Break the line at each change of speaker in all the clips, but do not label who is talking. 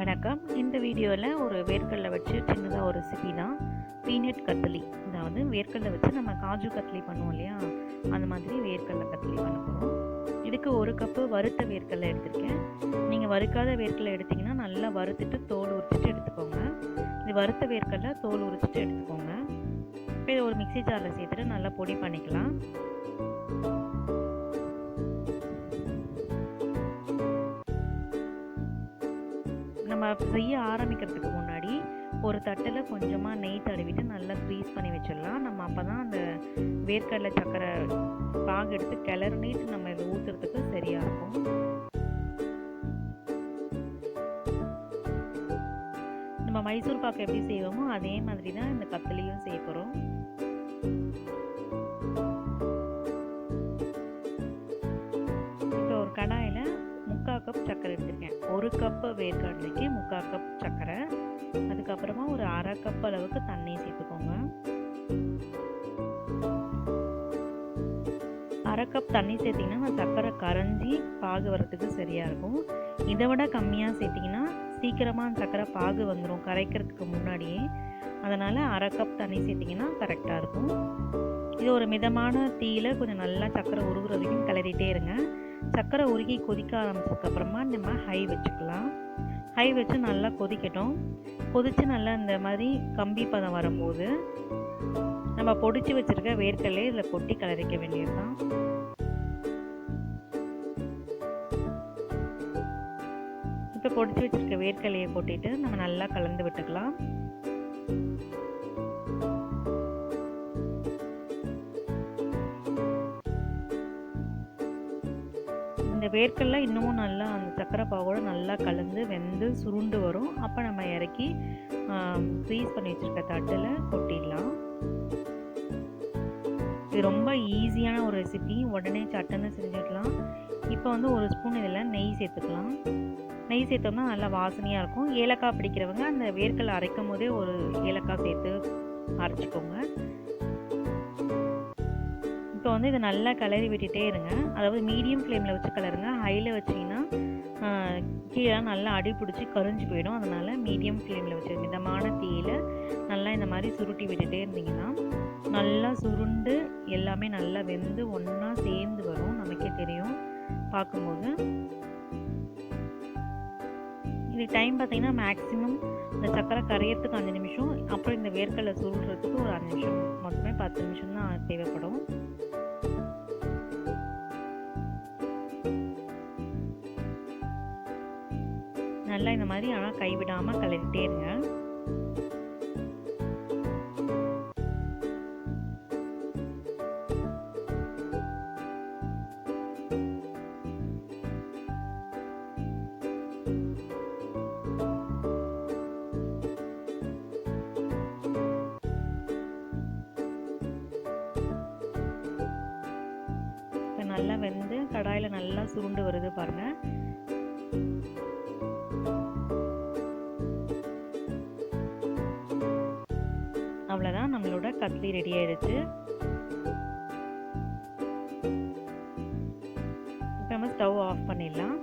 வணக்கம். இந்த வீடியோவில் ஒரு வேர்க்கடலை வச்சு சின்னதாக ஒரு ரெசிபி தான் பீனட் கத்லி. அதாவது வேர்க்கடலை வச்சு நம்ம காஜு கத்லி பண்ணுவோம் இல்லையா, அந்த மாதிரி வேர்க்கடலை கத்லி பண்ண போகிறோம். இதுக்கு ஒரு கப்பு வறுத்த வேர்க்கடலை எடுத்திருக்கேன். நீங்கள் வறுக்காத வேர்க்கடலை எடுத்திங்கன்னா நல்லா வறுத்துட்டு தோல் உரிச்சிட்டு எடுத்துக்கோங்க. இது வறுத்த வேர்க்கடலை தோல் உரிச்சிட்டு எடுத்துக்கோங்க. இப்போ இதை ஒரு மிக்சி ஜாரில் சேர்த்துட்டு நல்லா பொடி பண்ணிக்கலாம். நம்ம செய்ய ஆரம்பிக்கிறதுக்கு முன்னாடி ஒரு தட்டில் கொஞ்சமாக நெய் தடவிட்டு நல்லா க்ரீஸ் பண்ணி வச்சிடலாம். நம்ம அப்போ தான் அந்த வேர்க்கடலை சக்கரை பாகு எடுத்து கிளறிட்டு நம்ம இதை ஊற்றுறதுக்கு சரியாக இருக்கும். நம்ம மைசூர் பாக்கு எப்படி செய்வோமோ அதே மாதிரி தான் இந்த கத்லியும் செய்ய போகிறோம். இப்போ ஒரு கடாயில் 3/4 கப் சர்க்கரை எடுத்துருக்கேன். 1 கப்பு வேர்க்கடலைக்கு 3/4 கப் சர்க்கரை, அதுக்கப்புறமா ஒரு 1/2 கப் அளவுக்கு தண்ணி சேர்த்துக்கோங்க. 1/2 கப் தண்ணி சேர்த்திங்கன்னா சர்க்கரை கரைஞ்சி பாகு வர்றதுக்கு சரியாக இருக்கும். இதை விட கம்மியாக சேர்த்திங்கன்னா சீக்கிரமாக சர்க்கரை பாகு வந்துடும் கரைக்கிறதுக்கு முன்னாடியே. அதனால் 1/2 கப் தண்ணி சேர்த்திங்கன்னா கரெக்டாக இருக்கும். இது ஒரு மிதமான தீயில் கொஞ்சம் நல்லா சர்க்கரை உருகுற வரைக்கும் கிளறிட்டே இருங்க. சர்க்கரை உருகி கொதிக்க ஆரம்பிச்சதுக்கப்புறமா நம்ம ஹை வச்சுக்கலாம். ஹை வச்சு நல்லா கொதிக்கட்டும். கொதித்து நல்லா இந்த மாதிரி கம்பி பதம் வரும்போது நம்ம பொடிச்சு வச்சுருக்க வேர்க்கடலையை இதில் கொட்டி கிளறிக்க வேண்டியது தான். இப்போ பொடிச்சு வச்சுருக்க வேர்க்கடலையை கொட்டிட்டு நம்ம நல்லா கலந்து விட்டுக்கலாம். இந்த வேர்க்கடலை இன்னமும் நல்லா அந்த சக்கரை பாவோடு நல்லா கலந்து வெந்து சுருண்டு வரும். அப்போ நம்ம இறக்கி ஃப்ரீஸ் பண்ணி வச்சுருக்க தட்டில் கொட்டிடலாம். இது ரொம்ப ஈஸியான ஒரு ரெசிபி, உடனே சட்டுன்னு செஞ்சுக்கலாம். இப்போ வந்து ஒரு ஸ்பூன் இதில் நெய் சேர்த்துக்கலாம். நெய் சேர்த்தோம்னா நல்லா வாசனையாக இருக்கும். ஏலக்காய் பிடிக்கிறவங்க அந்த வேர்க்கடலை அரைக்கும் போதே ஒரு ஏலக்காய் சேர்த்து அரைச்சிக்கோங்க. இப்போ வந்து இதை நல்லா கிளறி விட்டுட்டே இருங்க. அதாவது மீடியம் ஃப்ளேமில் வச்சு கிளறுங்க. ஹையில் வச்சிங்கன்னா கீழே நல்லா அடி பிடிச்சி கரிஞ்சு போயிடும். அதனால் மீடியம் ஃப்ளேமில் வச்சு மிதமான தீயில் நல்லா இந்த மாதிரி சுருட்டி விட்டுட்டே இருந்தீங்கன்னா நல்லா சுருண்டு எல்லாமே நல்லா வெந்து ஒன்றா சேர்ந்து வரும். நமக்கே தெரியும் பார்க்கும்போது. இது டைம் பார்த்திங்கன்னா மேக்ஸிமம் இந்த சக்கரை கரையிறதுக்கு 5 நிமிஷம், அப்புறம் இந்த வேர்க்கடலை சுருடுறதுக்கு ஒரு 5 நிமிஷம், மொத்தமே 10 நிமிஷம் தான் தேவைப்படும். நல்லா இந்த மாதிரி ஆனால் கைவிடாமல் கிளறிட்டே இருங்க. நல்லா வெந்து கடாயில் நல்லா சுருண்டு வருது பாருங்கள். அவ்வளோதான், நம்மளோட கத்லி ரெடி ஆயிடுச்சு. இப்போ நம்ம ஸ்டவ் ஆஃப் பண்ணிடலாம்.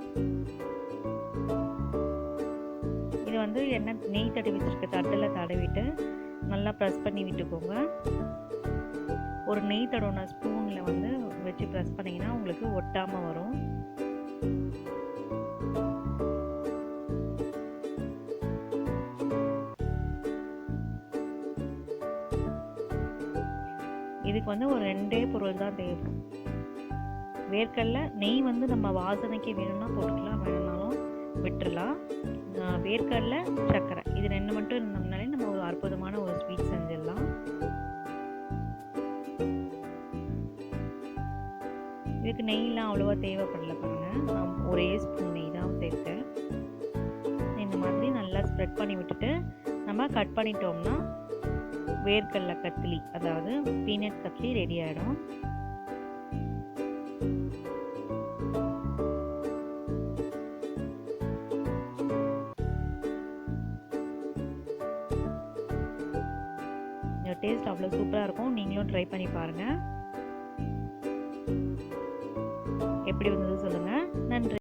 இது வந்து நெய் தடவி வச்சுருக்க தட்டில் தடவிட்டு நல்லா ப்ரெஸ் பண்ணி விட்டுக்கோங்க. ஒரு நெய் தடவின ஸ்பூனில் வந்து வச்சு ப்ரெஸ் பண்ணிங்கன்னா உங்களுக்கு ஒட்டாமல் வரும். இதுக்கு வந்து ஒரு 2 பொருள் தான் தேவைப்படும். வேர்க்கடலை நெய் வந்து நம்ம வாசனைக்கு வேணும்னா போட்டுக்கலாம், வேணும்னாலும் விட்டுடலாம். வேர்க்கடலை சர்க்கரை இது 2 மட்டும் இருந்தோம்னாலே நம்ம ஒரு அற்புதமான ஒரு ஸ்வீட் செஞ்சிடலாம். இதுக்கு நெய்லாம் அவ்வளோவா தேவைப்படல பாருங்கள். நான் ஒரே ஸ்பூன் நெய் தான் சேர்த்தேன். இந்த மாதிரி நல்லா ஸ்ப்ரெட் பண்ணி விட்டுட்டு நம்ம கட் பண்ணிட்டோம்னா வேர்க்கடலை கத்லி, அதாவது பீனட் கத்லி ரெடி ஆகிடும். இந்த டேஸ்ட் அவ்வளோ சூப்பராக இருக்கும். நீங்களும் ட்ரை பண்ணி பாருங்கள். எப்படி வந்தது சொல்லுங்கள். நன்றி.